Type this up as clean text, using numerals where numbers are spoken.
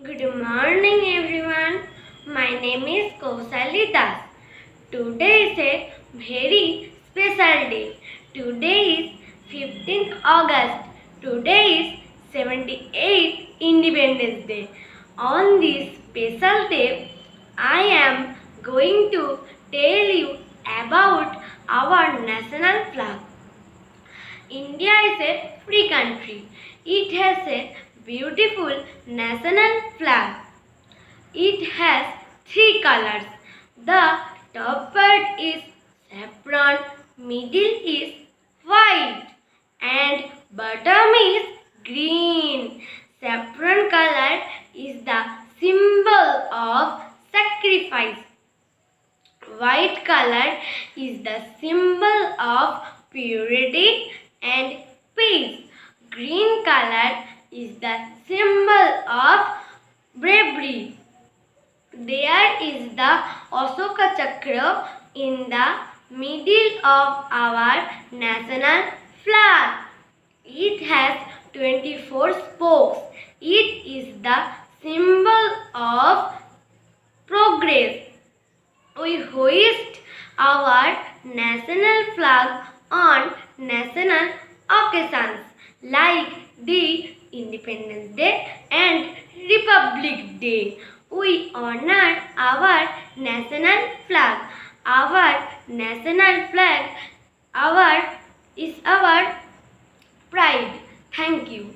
Good morning everyone. My name is Kausali Das. Today is a very special day. Today is 15th August. Today is 78th Independence Day. On this special day, I am going to tell you about our national flag. India is a free country. It has a beautiful national flag. It has three colors. The top part is saffron, middle is white, and bottom is green. Saffron color is the symbol of sacrifice. White color is the symbol of purity and peace. Green color is the symbol of bravery. There is the Ashoka Chakra in the middle of our national flag. It has 24 spokes. It is the symbol of progress. We hoist our national flag on national occasions like the Independence Day and Republic Day. We honor our national flag. Our national flag is our pride. Thank you.